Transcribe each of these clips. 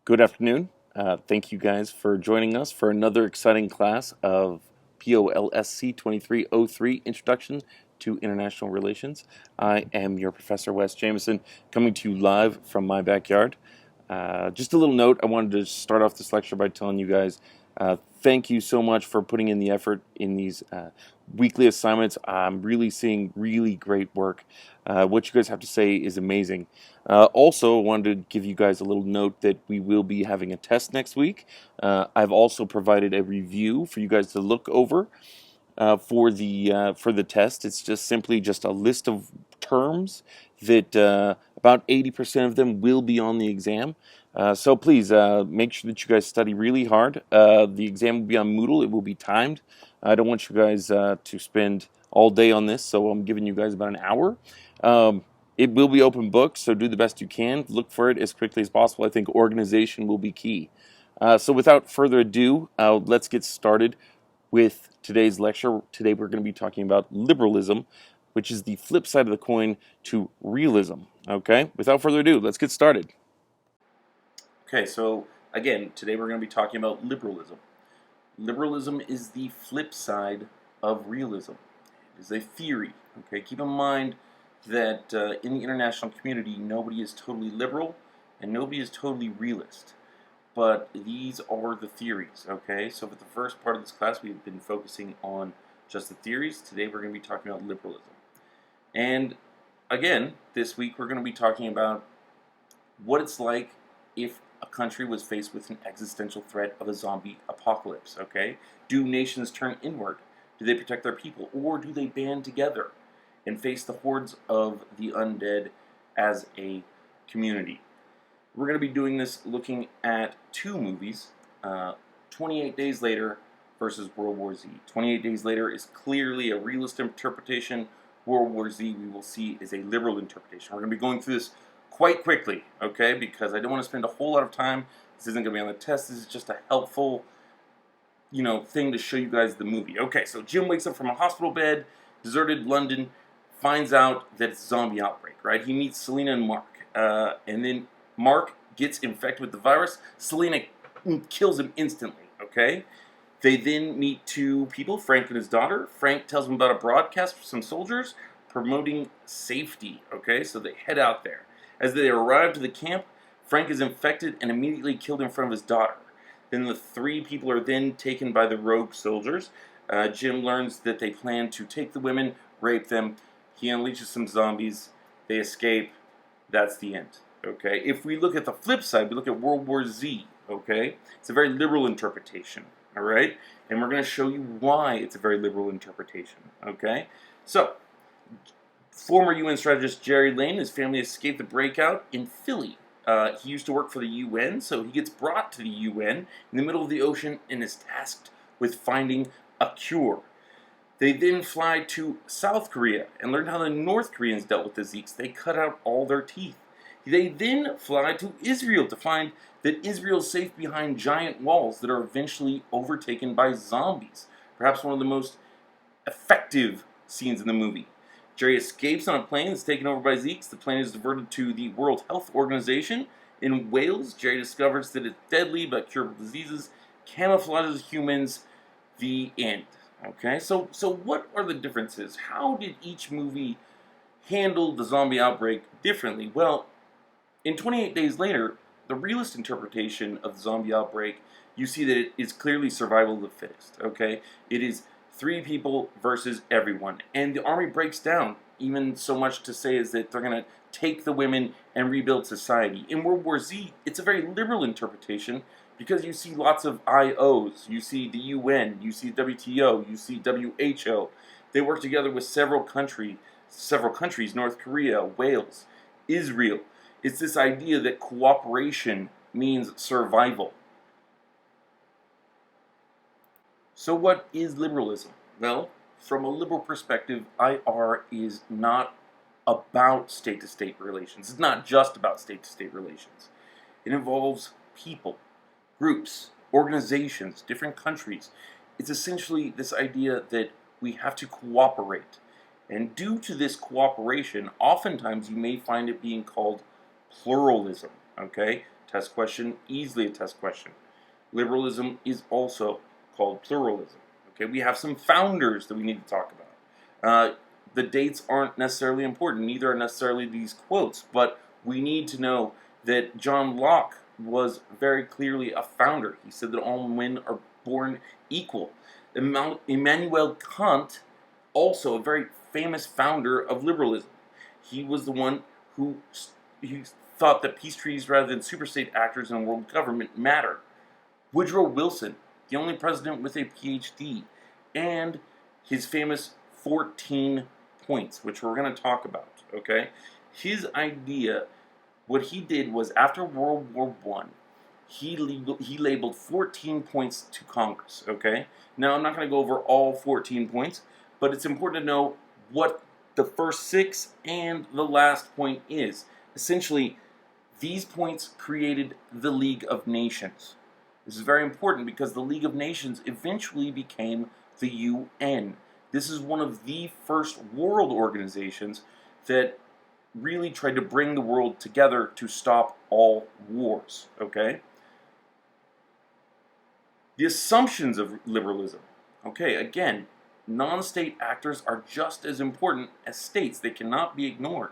Good afternoon. Thank you guys for joining us for another exciting class of POLSC 2303 Introduction to International Relations. I am your Professor Wes Jameson, coming to you live from my backyard. Just a little note, I wanted to start off this lecture by telling you guys thank you so much for putting in the effort in these weekly assignments. I'm really seeing really great work. What you guys have to say is amazing. Also, I wanted to give you guys a little note that we will be having a test next week. I've also provided a review for you guys to look over for the test. It's just simply just a list of terms that about 80% of them will be on the exam. So please make sure that you guys study really hard. The exam will be on Moodle. It will be timed. I don't want you guys to spend all day on this, so I'm giving you guys about an hour. It will be open book, so do the best you can. Look for it as quickly as possible. I think organization will be key. So without further ado, let's get started with today's lecture. Today we're going to be talking about liberalism, which is the flip side of the coin to realism. Okay, without further ado, let's get started. Okay, so again, today we're going to be talking about liberalism. Liberalism is the flip side of realism. It is a theory. Okay, keep in mind that in the international community, nobody is totally liberal and nobody is totally realist. But these are the theories, okay? So for the first part of this class, we've been focusing on just the theories. Today we're going to be talking about liberalism. And again, this week we're going to be talking about what it's like if a country was faced with an existential threat of a zombie apocalypse, okay? Do nations turn inward? Do they protect their people? Or do they band together and face the hordes of the undead as a community? We're going to be doing this looking at two movies, 28 Days Later versus World War Z. 28 Days Later is clearly a realist interpretation. World War Z, we will see, is a liberal interpretation. We're going to be going through this quite quickly, okay, because I don't want to spend a whole lot of time. This isn't going to be on the test. This is just a helpful, thing to show you guys the movie. Okay, so Jim wakes up from a hospital bed, deserted London, finds out that it's a zombie outbreak, right? He meets Selena and Mark, and then Mark gets infected with the virus. Selena kills him instantly, okay? They then meet two people, Frank and his daughter. Frank tells them about a broadcast for some soldiers promoting safety, okay? So they head out there. As they arrive to the camp, Frank is infected and immediately killed in front of his daughter. Then the three people are then taken by the rogue soldiers. Jim learns that they plan to take the women, rape them. He unleashes some zombies. They escape. That's the end. Okay, if we look at the flip side, we look at World War Z, okay? It's a very liberal interpretation, all right? And we're going to show you why it's a very liberal interpretation, okay? So, former UN strategist Jerry Lane, his family escaped the breakout in Philly. He used to work for the UN, so he gets brought to the UN in the middle of the ocean and is tasked with finding a cure. They then fly to South Korea and learn how the North Koreans dealt with the Zeeks. They cut out all their teeth. They then fly to Israel to find that Israel is safe behind giant walls that are eventually overtaken by zombies. Perhaps one of the most effective scenes in the movie. Jerry escapes on a plane that's taken over by Zeeks. The plane is diverted to the World Health Organization. In Wales, Jerry discovers that it's deadly but curable diseases, camouflages humans. The end. Okay, so what are the differences? How did each movie handle the zombie outbreak differently? Well, in 28 Days Later, the realist interpretation of the zombie outbreak, you see that it is clearly survival of the fittest, okay? It is three people versus everyone. And the army breaks down, even so much to say is that they're going to take the women and rebuild society. In World War Z, it's a very liberal interpretation because you see lots of IOs. You see the UN, you see WTO, you see WHO. They work together with several countries, North Korea, Wales, Israel. It's this idea that cooperation means survival. So what is liberalism? Well, from a liberal perspective, IR is not about state-to-state relations. It's not just about state-to-state relations. It involves people, groups, organizations, different countries. It's essentially this idea that we have to cooperate. And due to this cooperation, oftentimes you may find it being called pluralism, Okay, test question, easily a test question. Liberalism is also called pluralism. Okay, we have some founders that we need to talk about. The dates aren't necessarily important, neither are necessarily these quotes, but we need to know that John Locke was very clearly a founder. He said that all men are born equal. Immanuel Kant, also a very famous founder of liberalism. He was the one who he thought that peace treaties rather than superstate actors in world government matter. Woodrow Wilson, the only president with a Ph.D., and his famous 14 points, which we're going to talk about, okay? His idea, what he did was after World War I, he labeled 14 points to Congress, okay? Now, I'm not going to go over all 14 points, but it's important to know what the first 6 and the last point is. Essentially, these points created the League of Nations. This is very important because the League of Nations eventually became the UN. This is one of the first world organizations that really tried to bring the world together to stop all wars, okay? The assumptions of liberalism. Okay, again, non-state actors are just as important as states. They cannot be ignored.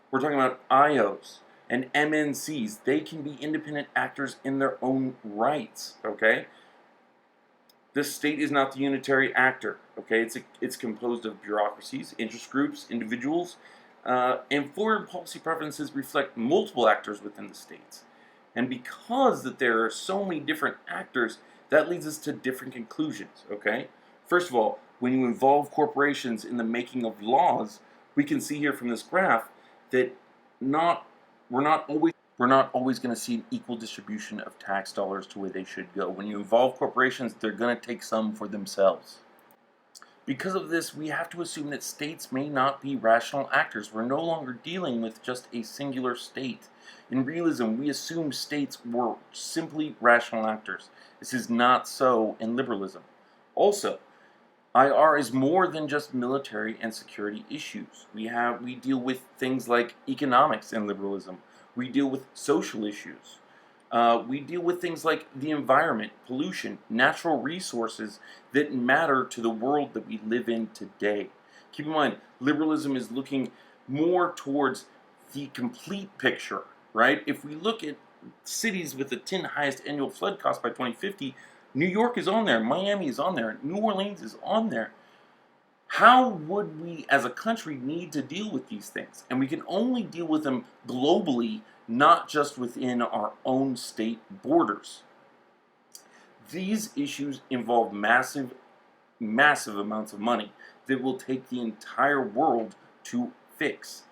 We're talking about IOs and MNCs. They can be independent actors in their own rights, okay? The state is not the unitary actor, okay? It's composed of bureaucracies, interest groups, individuals, and foreign policy preferences reflect multiple actors within the states. And because that there are so many different actors, that leads us to different conclusions, okay? First of all, when you involve corporations in the making of laws, we can see here from this graph that we're not always going to see an equal distribution of tax dollars to where they should go. When you involve corporations, they're going to take some for themselves. Because of this, we have to assume that states may not be rational actors. We're no longer dealing with just a singular state. In realism, we assume states were simply rational actors. This is not so in liberalism. Also, IR is more than just military and security issues. We deal with things like economics in liberalism. We deal with social issues. We deal with things like the environment, pollution, natural resources that matter to the world that we live in today. Keep in mind, liberalism is looking more towards the complete picture, right? If we look at cities with the 10 highest annual flood costs by 2050, New York is on there, Miami is on there, New Orleans is on there. How would we as a country need to deal with these things? And we can only deal with them globally, not just within our own state borders. These issues involve massive amounts of money that will take the entire world to fix.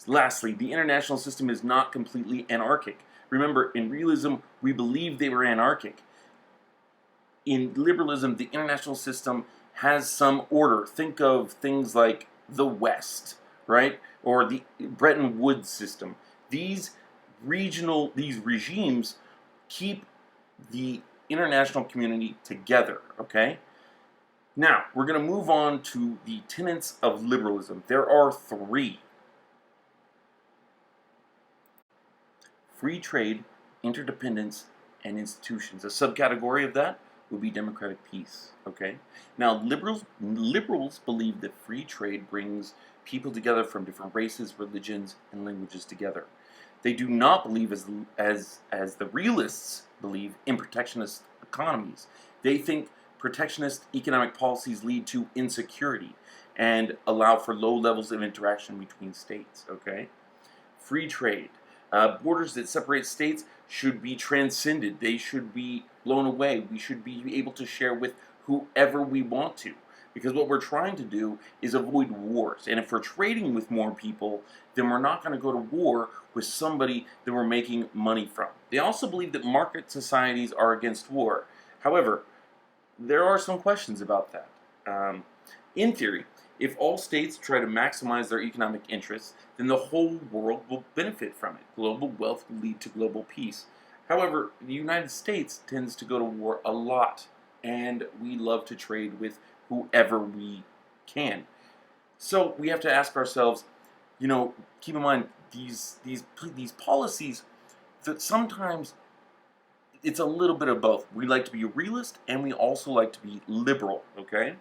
Lastly, the international system is not completely anarchic. Remember, in realism, we believe they were anarchic. In liberalism, the international system has some order. Think of things like the West, right? Or the Bretton Woods system. These regimes keep the international community together, okay? Now, we're going to move on to the tenets of liberalism. There are 3. Free trade, interdependence, and institutions. A subcategory of that would be democratic peace, okay? Now, liberals believe that free trade brings people together from different races, religions, and languages together. They do not believe, as the realists believe, in protectionist economies. They think protectionist economic policies lead to insecurity and allow for low levels of interaction between states, okay? Free trade. Borders that separate states should be transcended. They should be blown away. We should be able to share with whoever we want to. Because what we're trying to do is avoid wars. And if we're trading with more people, then we're not going to go to war with somebody that we're making money from. They also believe that market societies are against war. However, there are some questions about that. In theory, if all states try to maximize their economic interests, then the whole world will benefit from it. Global wealth will lead to global peace. However, the United States tends to go to war a lot, and we love to trade with whoever we can. So we have to ask ourselves, keep in mind these policies sometimes it's a little bit of both. We like to be a realist, and we also like to be liberal, okay?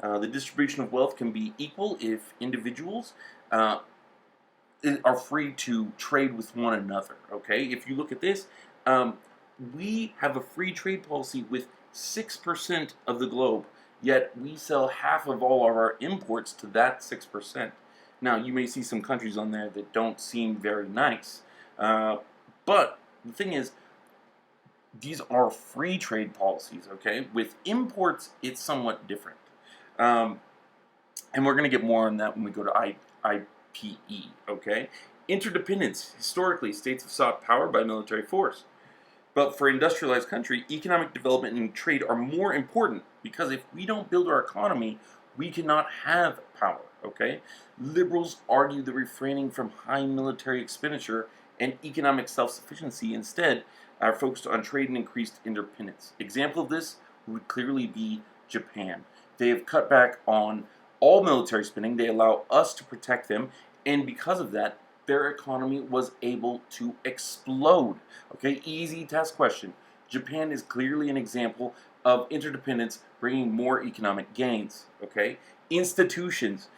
The distribution of wealth can be equal if individuals are free to trade with one another, okay? If you look at this, we have a free trade policy with 6% of the globe, yet we sell half of all of our imports to that 6%. Now, you may see some countries on there that don't seem very nice, but the thing is, these are free trade policies, okay? With imports, it's somewhat different. And we're going to get more on that when we go to IPE, okay? Interdependence. Historically, states have sought power by military force. But for industrialized country, economic development and trade are more important, because if we don't build our economy, we cannot have power, okay? Liberals argue that refraining from high military expenditure and economic self-sufficiency instead are focused on trade and increased independence. Example of this would clearly be Japan. They have cut back on all military spending. They allow us to protect them, and because of that, their economy was able to explode. Okay, easy test question. Japan is clearly an example of interdependence bringing more economic gains. Okay, institutions,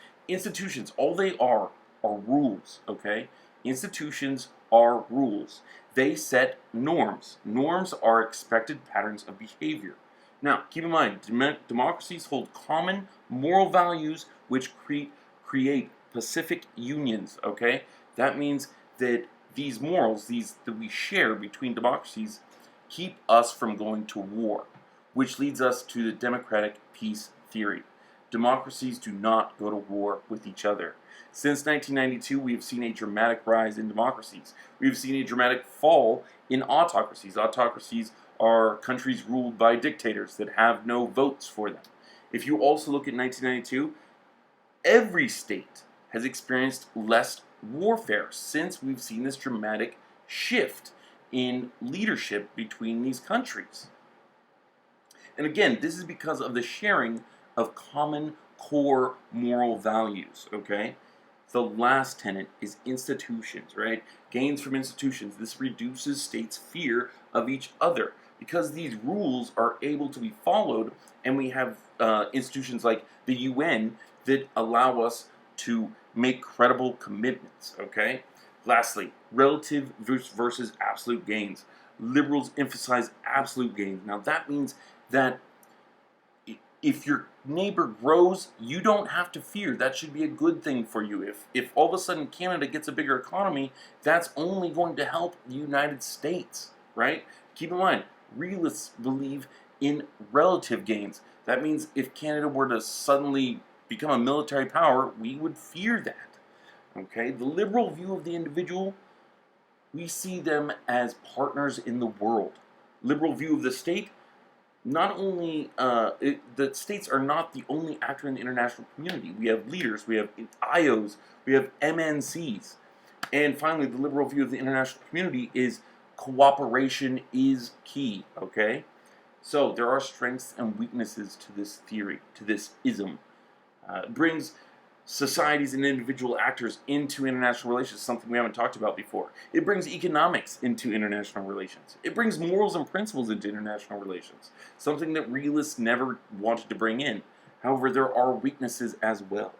all they are rules. Okay, institutions are rules. They set norms. Norms are expected patterns of behavior. Now, keep in mind, democracies hold common moral values which create pacific unions, okay? That means that these morals, that we share between democracies, keep us from going to war, which leads us to the democratic peace theory. Democracies do not go to war with each other. Since 1992, we have seen a dramatic rise in democracies. We have seen a dramatic fall in autocracies. Autocracies are countries ruled by dictators that have no votes for them. If you also look at 1992, every state has experienced less warfare since we've seen this dramatic shift in leadership between these countries. And again, this is because of the sharing of common core moral values, okay? The last tenet is institutions, right? Gains from institutions. This reduces states' fear of each other because these rules are able to be followed, and we have institutions like the UN that allow us to make credible commitments, okay? Lastly, relative versus absolute gains. Liberals emphasize absolute gains. Now that means that if your neighbor grows, you don't have to fear. That should be a good thing for you. If all of a sudden Canada gets a bigger economy, that's only going to help the United States, right? Keep in mind, realists believe in relative gains. That means if Canada were to suddenly become a military power, we would fear that, okay? The liberal view of the individual, we see them as partners in the world. Liberal view of the state, not only, the states are not the only actor in the international community. We have leaders, we have IOs, we have MNCs. And finally, the liberal view of the international community is cooperation is key, okay? So there are strengths and weaknesses to this theory, to this ism. It brings societies and individual actors into international relations, something we haven't talked about before. It brings economics into international relations. It brings morals and principles into international relations, something that realists never wanted to bring in. However, there are weaknesses as well.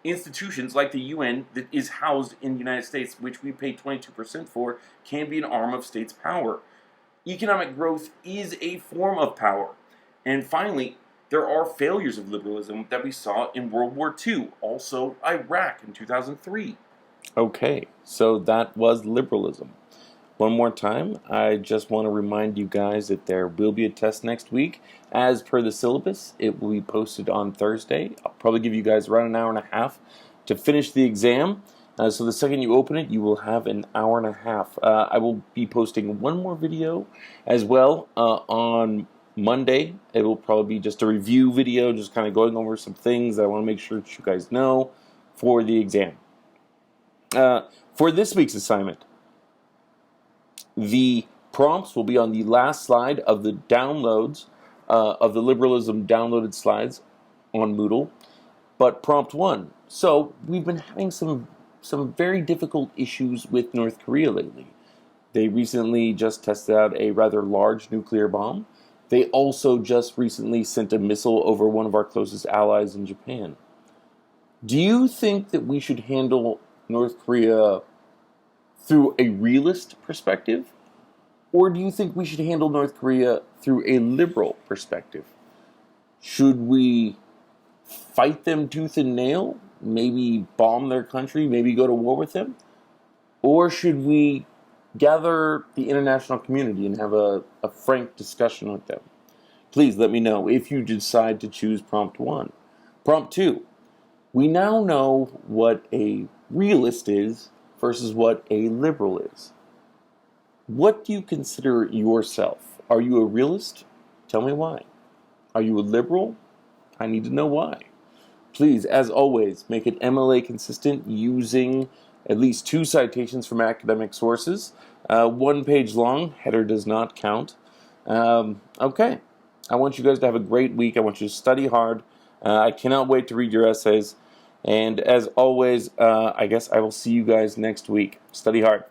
Institutions like the UN that is housed in the United States, which we pay 22% for, can be an arm of states' power. Economic growth is a form of power. And finally, there are failures of liberalism that we saw in World War II, also Iraq in 2003. Okay, so that was liberalism. One more time, I just want to remind you guys that there will be a test next week. As per the syllabus, it will be posted on Thursday. I'll probably give you guys around an hour and a half to finish the exam. So the second you open it, you will have an hour and a half. I will be posting one more video as well on Monday. It will probably be just a review video, just kind of going over some things that I want to make sure that you guys know for the exam. For this week's assignment, the prompts will be on the last slide of the downloads, of the Liberalism downloaded slides on Moodle. But prompt 1. So we've been having some very difficult issues with North Korea lately. They recently just tested out a rather large nuclear bomb. They also just recently sent a missile over one of our closest allies in Japan. Do you think that we should handle North Korea through a realist perspective? Or do you think we should handle North Korea through a liberal perspective? Should we fight them tooth and nail? Maybe bomb their country? Maybe go to war with them? Or should we gather the international community and have a frank discussion with them? Please let me know if you decide to choose prompt 1. Prompt 2. We now know what a realist is versus what a liberal is. What do you consider yourself? Are you a realist? Tell me why. Are you a liberal? I need to know why. Please, as always, make it MLA consistent using at least 2 citations from academic sources. 1 page long, header does not count. Okay, I want you guys to have a great week. I want you to study hard. I cannot wait to read your essays. And as always, I guess I will see you guys next week. Study hard.